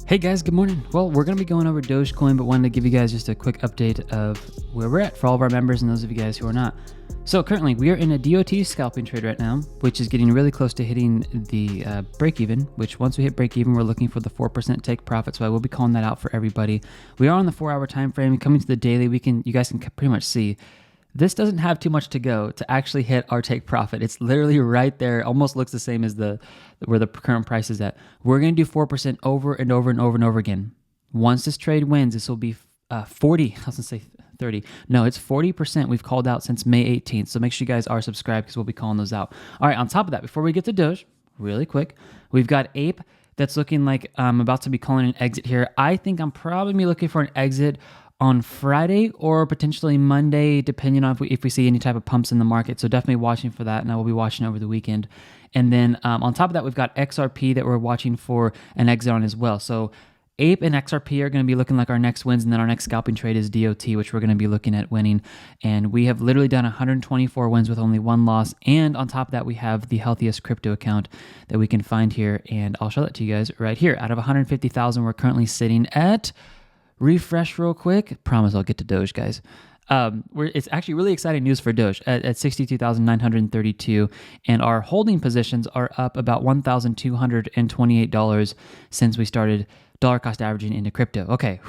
Hey guys, good morning. Well, we're going to be going over Dogecoin, but wanted to give you guys just a quick update of where we're at for all of our members and those of you guys who are not. So currently we are in a DOT scalping trade right now, which is getting really close to hitting the break even, which once we hit break even, we're looking for the 4% take profit. So I will be calling that out for everybody. We are on the 4-hour time frame. Coming to the daily, you guys can pretty much see this doesn't have too much to go to actually hit our take profit. It's literally right there. Almost looks the same as where the current price is at. We're going to do 4% over and over and over and over again. Once this trade wins, this will be 40. I was going to say 30. No, it's 40% we've called out since May 18th. So make sure you guys are subscribed because we'll be calling those out. All right, on top of that, before we get to Doge, really quick, we've got Ape that's looking like I'm about to be calling an exit here. I think I'm probably looking for an exit on Friday or potentially Monday, depending on if we see any type of pumps in the market. So definitely watching for that, and I will be watching over the weekend. And then on top of that, we've got XRP that we're watching for an exit on as well. So Ape and XRP are going to be looking like our next wins, and then our next scalping trade is DOT, which we're going to be looking at winning. And we have literally done 124 wins with only one loss. And on top of that, we have the healthiest crypto account that we can find here, and I'll show that to you guys right here. Out of 150,000, we're currently sitting at... Refresh real quick. Promise I'll get to Doge, guys. It's actually really exciting news for Doge at 62,932, and our holding positions are up about $1,228 since we started dollar cost averaging into crypto. Okay,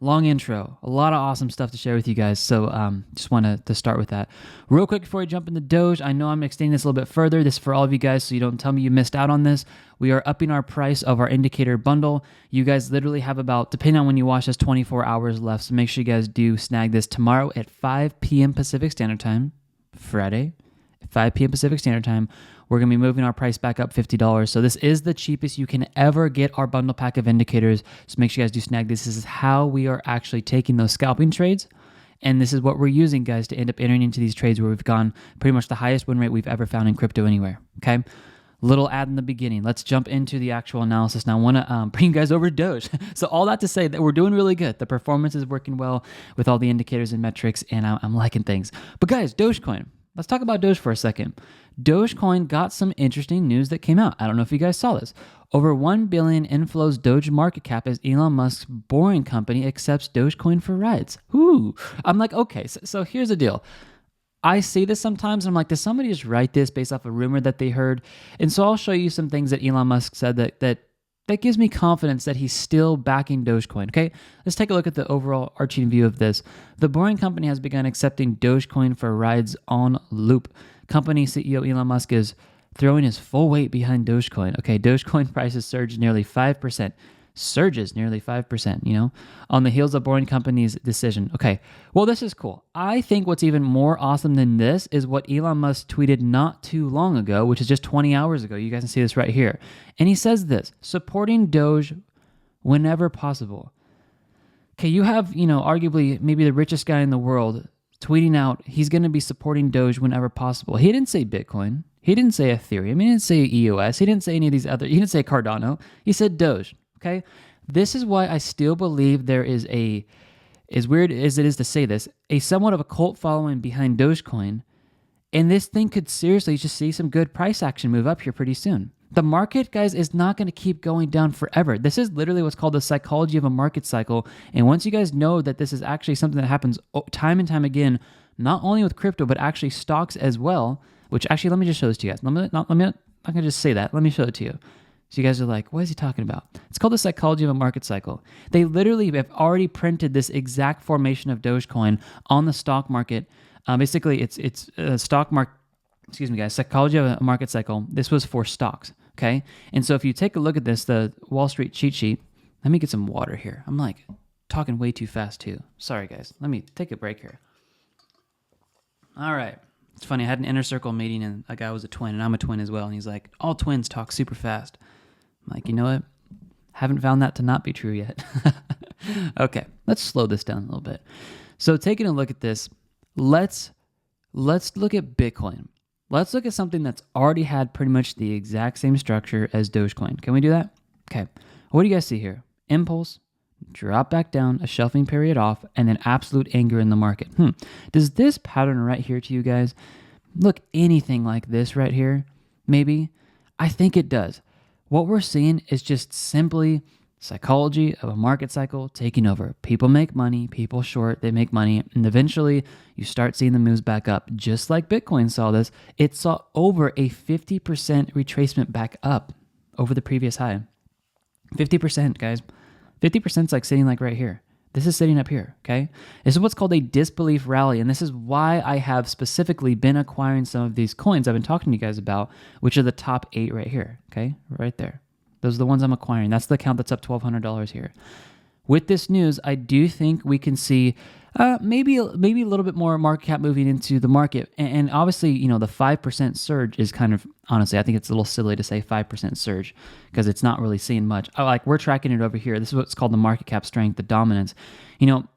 long intro, a lot of awesome stuff to share with you guys. So just wanted to start with that. Real quick before I jump into Doge, I know I'm extending this a little bit further. This is for all of you guys, so you don't tell me you missed out on this. We are upping our price of our indicator bundle. You guys literally have about, depending on when you watch this, 24 hours left. So make sure you guys do snag this tomorrow at 5 p.m. Pacific Standard Time, Friday, at 5 p.m. Pacific Standard Time. We're going to be moving our price back up $50. So this is the cheapest you can ever get our bundle pack of indicators. So make sure you guys do snag this. This is how we are actually taking those scalping trades. And this is what we're using, guys, to end up entering into these trades where we've gone pretty much the highest win rate we've ever found in crypto anywhere. Okay. Little ad in the beginning. Let's jump into the actual analysis. Now, I want to bring you guys over to Doge. So all that to say that we're doing really good. The performance is working well with all the indicators and metrics, and I'm liking things. But guys, Dogecoin. Let's talk about Doge for a second. Dogecoin got some interesting news that came out. I don't know if you guys saw this. Over 1 billion inflows Doge market cap as Elon Musk's Boring Company accepts Dogecoin for rides. Ooh. I'm like, okay, so here's the deal. I see this sometimes, and I'm like, does somebody just write this based off a rumor that they heard? And so I'll show you some things that Elon Musk said that gives me confidence that he's still backing Dogecoin, okay? Let's take a look at the overall arching view of this. The Boring Company has begun accepting Dogecoin for rides on loop. Company CEO Elon Musk is throwing his full weight behind Dogecoin. Okay, Dogecoin prices surges nearly 5%, on the heels of Boring Company's decision. Okay, well, this is cool. I think what's even more awesome than this is what Elon Musk tweeted not too long ago, which is just 20 hours ago. You guys can see this right here. And he says this, supporting Doge whenever possible. Okay, you have, arguably maybe the richest guy in the world tweeting out he's going to be supporting Doge whenever possible. He didn't say Bitcoin. He didn't say Ethereum. He didn't say EOS. He didn't say any of these other, he didn't say Cardano. He said Doge. Okay, this is why I still believe there is as weird as it is to say this, a somewhat of a cult following behind Dogecoin, and this thing could seriously just see some good price action move up here pretty soon. The market, guys, is not going to keep going down forever. This is literally what's called the psychology of a market cycle, and once you guys know that this is actually something that happens time and time again, not only with crypto, but actually stocks as well, which actually, let me just show this to you guys. I'm not going to just say that. Let me show it to you. So you guys are like, what is he talking about? It's called the psychology of a market cycle. They literally have already printed this exact formation of Dogecoin on the stock market. Basically, it's a stock market, excuse me, guys, psychology of a market cycle. This was for stocks, okay? And so if you take a look at this, the Wall Street cheat sheet, let me get some water here. I'm like talking way too fast too. Sorry, guys. Let me take a break here. All right. It's funny. I had an inner circle meeting, and a guy was a twin, and I'm a twin as well. And he's like, all twins talk super fast. I'm like, you know what? Haven't found that to not be true yet. Okay, let's slow this down a little bit. So taking a look at this, let's look at Bitcoin. Let's look at something that's already had pretty much the exact same structure as Dogecoin. Can we do that? Okay. What do you guys see here? Impulse, drop back down, a shelving period off, and then absolute anger in the market. Does this pattern right here to you guys look anything like this right here? Maybe? I think it does. What we're seeing is just simply Psychology of a market cycle taking over. People make money, people short, they make money, and eventually you start seeing the moves back up. Just like Bitcoin saw this, it saw over a 50% retracement back up over the previous high. 50%, guys. 50% is like sitting like right here. This is sitting up here, okay? This is what's called a disbelief rally, and this is why I have specifically been acquiring some of these coins I've been talking to you guys about, which are the top 8 right here, okay? Right there. Those are the ones I'm acquiring. That's the account that's up $1,200 here. With this news, I do think we can see maybe a little bit more market cap moving into the market. And obviously, the 5% surge is kind of, honestly, I think it's a little silly to say 5% surge because it's not really seeing much. Like we're tracking it over here. This is what's called the market cap strength, the dominance.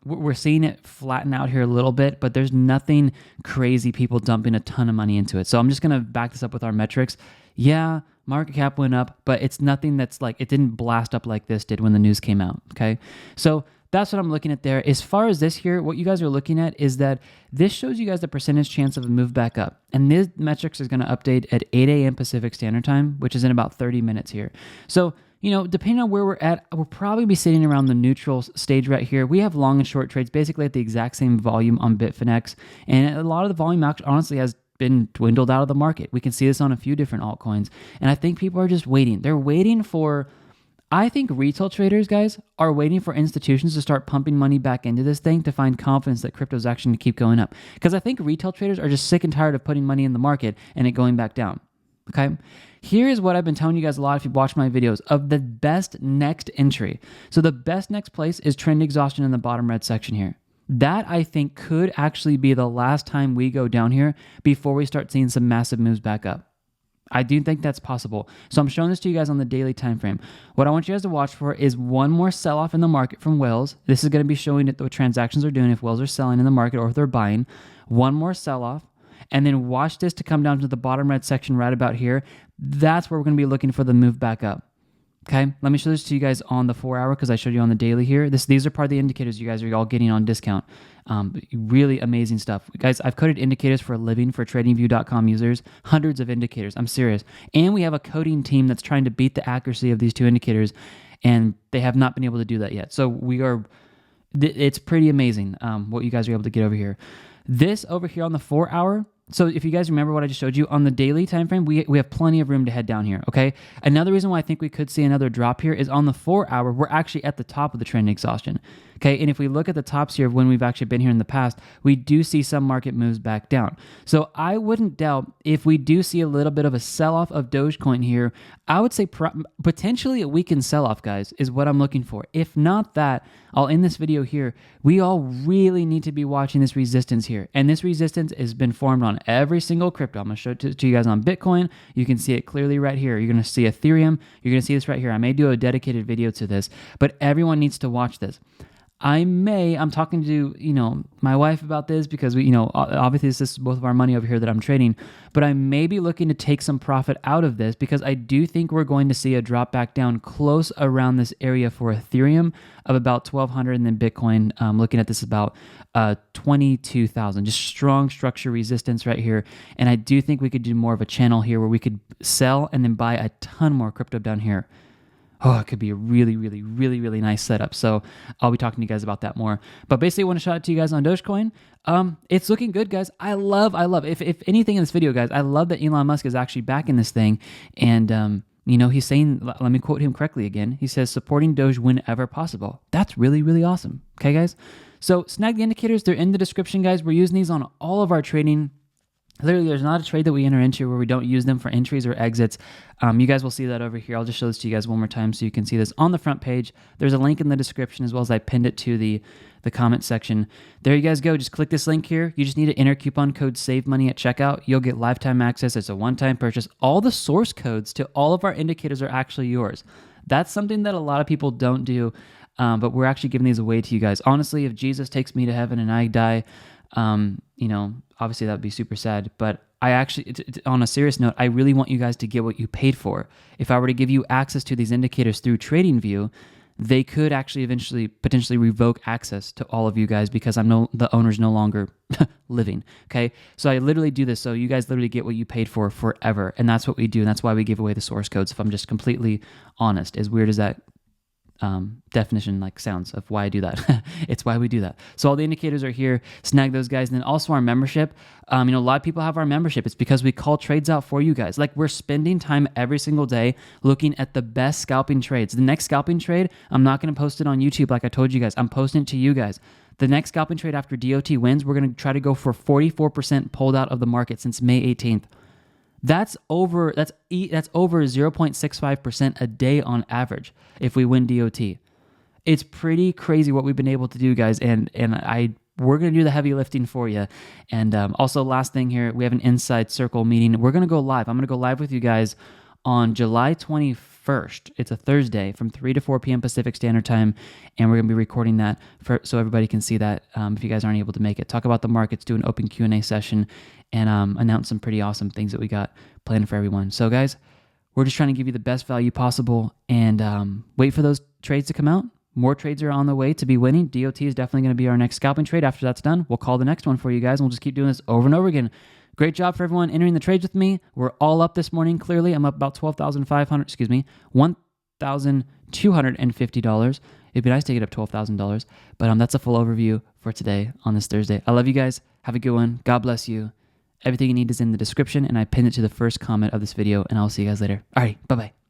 We're seeing it flatten out here a little bit, but there's nothing crazy people dumping a ton of money into it. So I'm just going to back this up with our metrics. Yeah, market cap went up, but it's nothing that's like, it didn't blast up like this did when the news came out, okay? So that's what I'm looking at there. As far as this here, what you guys are looking at is that this shows you guys the percentage chance of a move back up. And this metrics is going to update at 8 a.m. Pacific Standard Time, which is in about 30 minutes here. So, depending on where we're at, we'll probably be sitting around the neutral stage right here. We have long and short trades basically at the exact same volume on Bitfinex. And a lot of the volume actually honestly has been dwindled out of the market. We can see this on a few different altcoins. And I think people are just waiting. They're waiting for, I think retail traders, guys, are waiting for institutions to start pumping money back into this thing to find confidence that crypto is actually going to keep going up. Because I think retail traders are just sick and tired of putting money in the market and it going back down. Okay? Here is what I've been telling you guys a lot if you watch my videos of the best next entry. So the best next place is trend exhaustion in the bottom red section here. That, I think, could actually be the last time we go down here before we start seeing some massive moves back up. I do think that's possible. So I'm showing this to you guys on the daily time frame. What I want you guys to watch for is one more sell-off in the market from whales. This is going to be showing that the transactions are doing if whales are selling in the market or if they're buying. One more sell-off. And then watch this to come down to the bottom red section right about here. That's where we're going to be looking for the move back up. Okay, let me show this to you guys on the 4 hour because I showed you on the daily here. These are part of the indicators you guys are all getting on discount. Really amazing stuff. Guys, I've coded indicators for a living for TradingView.com users, hundreds of indicators. I'm serious. And we have a coding team that's trying to beat the accuracy of these 2 indicators, and they have not been able to do that yet. So it's pretty amazing what you guys are able to get over here. This over here on the 4 hour, so if you guys remember what I just showed you on the daily time frame, we have plenty of room to head down here, okay? Another reason why I think we could see another drop here is on the 4 hour, we're actually at the top of the trend exhaustion, okay? And if we look at the tops here of when we've actually been here in the past, we do see some market moves back down. So I wouldn't doubt if we do see a little bit of a sell-off of Dogecoin here, I would say potentially a weekend sell-off, guys, is what I'm looking for. If not that, I'll end this video here. We all really need to be watching this resistance here. And this resistance has been formed on every single crypto. I'm going to show it to you guys on Bitcoin. You can see it clearly right here. You're going to see Ethereum. You're going to see this right here. I may do a dedicated video to this, but everyone needs to watch this. I'm talking to, my wife about this because obviously this is both of our money over here that I'm trading, but I may be looking to take some profit out of this because I do think we're going to see a drop back down close around this area for Ethereum of about 1,200 and then Bitcoin, looking at this about 22,000, just strong structure resistance right here. And I do think we could do more of a channel here where we could sell and then buy a ton more crypto down here. Oh, it could be a really, really, really, really nice setup. So I'll be talking to you guys about that more. But basically, I want to shout out to you guys on Dogecoin. It's looking good, guys. I love. If anything in this video, guys, I love that Elon Musk is actually back in this thing. And, he's saying, let me quote him correctly again. He says, supporting Doge whenever possible. That's really, really awesome. Okay, guys? So snag the indicators. They're in the description, guys. We're using these on all of our trading. Literally, there's not a trade that we enter into where we don't use them for entries or exits. You guys will see that over here. I'll just show this to you guys one more time so you can see this on the front page. There's a link in the description as well as I pinned it to the comment section. There you guys go. Just click this link here. You just need to enter coupon code SAVEMONEY at checkout. You'll get lifetime access. It's a one-time purchase. All the source codes to all of our indicators are actually yours. That's something that a lot of people don't do, but we're actually giving these away to you guys. Honestly, if Jesus takes me to heaven and I die, obviously that would be super sad, but I actually, on a serious note, I really want you guys to get what you paid for. If I were to give you access to these indicators through TradingView, they could actually eventually potentially revoke access to all of you guys because the owner's no longer living, okay? So I literally do this so you guys literally get what you paid for forever, and that's what we do, and that's why we give away the source codes, if I'm just completely honest, as weird as that definition like sounds of why I do that. It's why we do that. So all the indicators are here. Snag those guys. And then also our membership. A lot of people have our membership. It's because we call trades out for you guys. Like we're spending time every single day looking at the best scalping trades. The next scalping trade, I'm not going to post it on YouTube like I told you guys. I'm posting it to you guys. The next scalping trade after DOT wins, we're going to try to go for 44% pulled out of the market since May 18th. That's over 0.65% a day on average if we win DOT. It's pretty crazy what we've been able to do, guys, and we're going to do the heavy lifting for you. And also last thing here, we have an Inside Circle meeting. We're going to go live. I'm going to go live with you guys on July 21st. It's a Thursday from 3 to 4 p.m. Pacific Standard Time, and we're going to be recording that so everybody can see that if you guys aren't able to make it. Talk about the markets, do an open Q&A session, and announce some pretty awesome things that we got planned for everyone. So guys, we're just trying to give you the best value possible and wait for those trades to come out. More trades are on the way to be winning. DOT is definitely going to be our next scalping trade. After that's done, we'll call the next one for you guys, and we'll just keep doing this over and over again. Great job for everyone entering the trades with me. We're all up this morning. Clearly, I'm up about $1,250. It'd be nice to get up $12,000, but that's a full overview for today on this Thursday. I love you guys. Have a good one. God bless you. Everything you need is in the description, and I pinned it to the first comment of this video, and I'll see you guys later. All right, bye-bye.